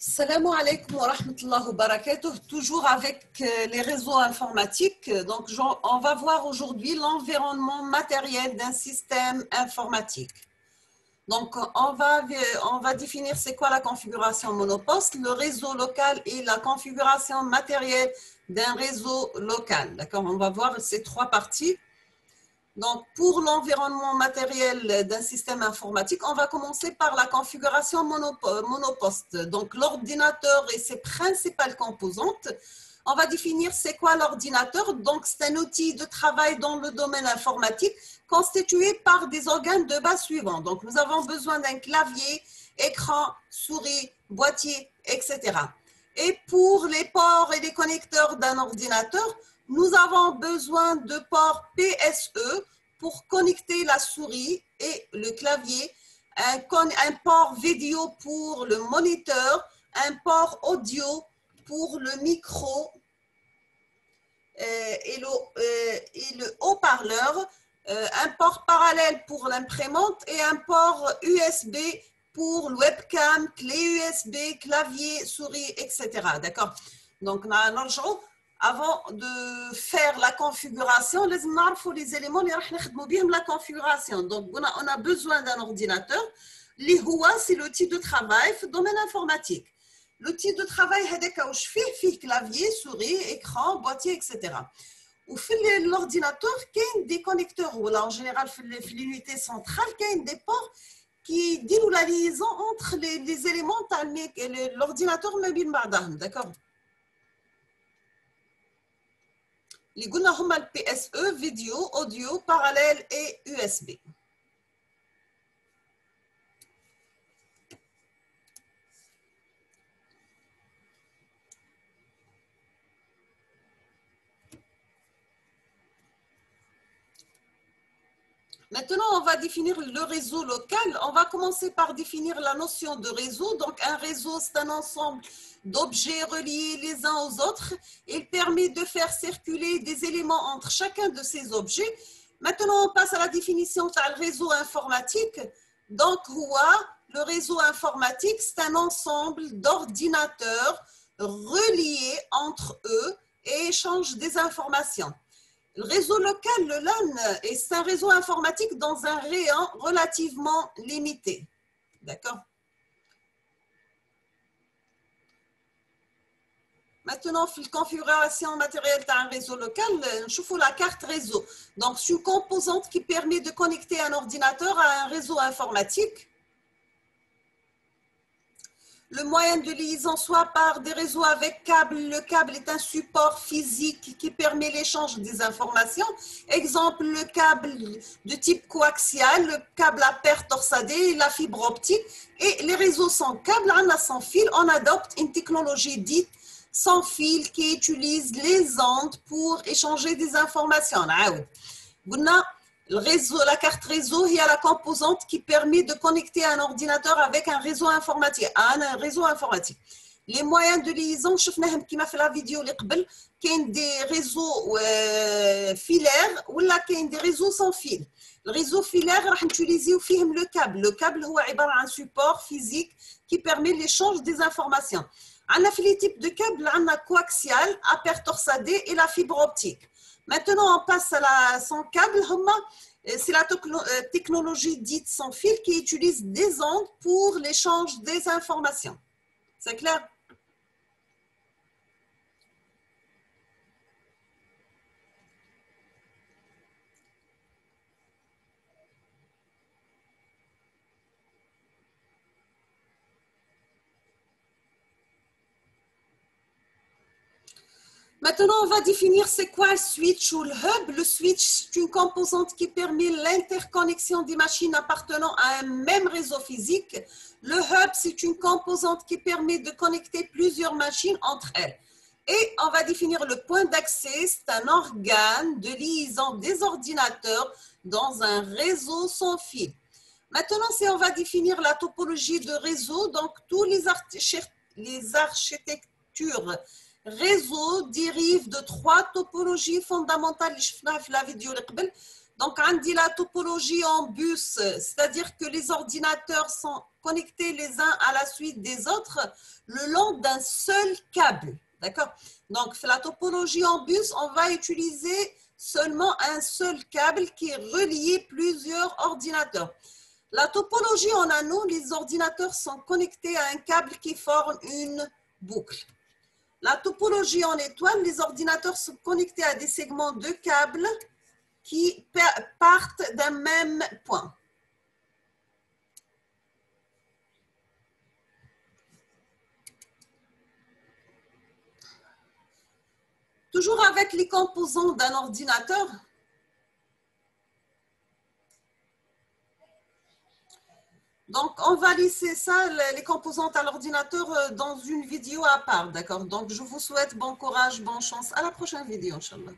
Salam alaikum wa rahmatullahi wa barakatuh, toujours avec les réseaux informatiques. Donc, on va voir aujourd'hui l'environnement matériel d'un système informatique. Donc, on va définir c'est quoi la configuration monoposte, le réseau local et la configuration matérielle d'un réseau local. D'accord? On va voir ces trois parties. Donc, pour l'environnement matériel d'un système informatique, on va commencer par la configuration monoposte. Donc, l'ordinateur et ses principales composantes. On va définir c'est quoi l'ordinateur. Donc, c'est un outil de travail dans le domaine informatique constitué par des organes de base suivants. Donc, nous avons besoin d'un clavier, écran, souris, boîtier, etc. Et pour les ports et les connecteurs d'un ordinateur, nous avons besoin de ports PSE pour connecter la souris et le clavier, un port vidéo pour le moniteur, un port audio pour le micro et le haut-parleur, un port parallèle pour l'imprimante et un port USB pour le webcam, clé USB, clavier, souris, etc. D'accord? Donc, avant de faire la configuration, les éléments, la configuration. Donc, on a besoin d'un ordinateur. C'est l'outil de travail dans le domaine informatique. L'outil de travail, c'est clavier, souris, écran, boîtier, etc. Ou l'ordinateur, il y a des connecteurs. En général, l'unité centrale, il y a des ports qui disent la liaison entre les éléments de l'ordinateur. D'accord? Les قلنا le PSE, vidéo, audio, parallèle et USB. Maintenant, on va définir le réseau local. On va commencer par définir la notion de réseau. Donc, un réseau, c'est un ensemble d'objets reliés les uns aux autres. Il permet de faire circuler des éléments entre chacun de ces objets. Maintenant, on passe à la définition du réseau informatique. Donc, le réseau informatique, c'est un ensemble d'ordinateurs reliés entre eux et échangent des informations. Le réseau local, le LAN, c'est un réseau informatique dans un rayon relativement limité. D'accord? Maintenant, la configuration matérielle d'un réseau local, je vous la carte réseau. Donc, c'est une composante qui permet de connecter un ordinateur à un réseau informatique. Le moyen de liaison, soit par des réseaux avec câble. Le câble est un support physique qui permet l'échange des informations. Exemple, le câble de type coaxial, le câble à paire torsadée, la fibre optique. Et les réseaux sans câble, sans fil, on adopte une technologie dite sans fil qui utilise les ondes pour échanger des informations. Le réseau, la carte réseau, il y a la composante qui permet de connecter un ordinateur avec un réseau informatique. Les moyens de liaison, je vous ai fait la vidéo, il y a des réseaux filaires ou des réseaux sans fil. Le réseau filaire, on va utiliser le câble. Le câble est un support physique qui permet l'échange des informations. On a les types de câbles, on a coaxial, à paire torsadée et la fibre optique. Maintenant, on passe à la sans câble. C'est la technologie dite sans fil qui utilise des ondes pour l'échange des informations. C'est clair? Maintenant, on va définir c'est quoi le switch ou le hub. Le switch, c'est une composante qui permet l'interconnexion des machines appartenant à un même réseau physique. Le hub, c'est une composante qui permet de connecter plusieurs machines entre elles. Et on va définir le point d'accès, c'est un organe de liaison des ordinateurs dans un réseau sans fil. Maintenant, si on va définir la topologie de réseau, donc tous les architectures réseau dérive de trois topologies fondamentales. Je fais la vidéo. Donc, on dit la topologie en bus, c'est-à-dire que les ordinateurs sont connectés les uns à la suite des autres le long d'un seul câble. D'accord? Donc, la topologie en bus, on va utiliser seulement un seul câble qui relie plusieurs ordinateurs. La topologie en anneau, les ordinateurs sont connectés à un câble qui forme une boucle. La topologie en étoile, les ordinateurs sont connectés à des segments de câbles qui partent d'un même point. Toujours avec les composants d'un ordinateur. Donc, on va laisser ça, les composantes à l'ordinateur, dans une vidéo à part, d'accord? Donc, je vous souhaite bon courage, bonne chance. À la prochaine vidéo, Inch'Allah.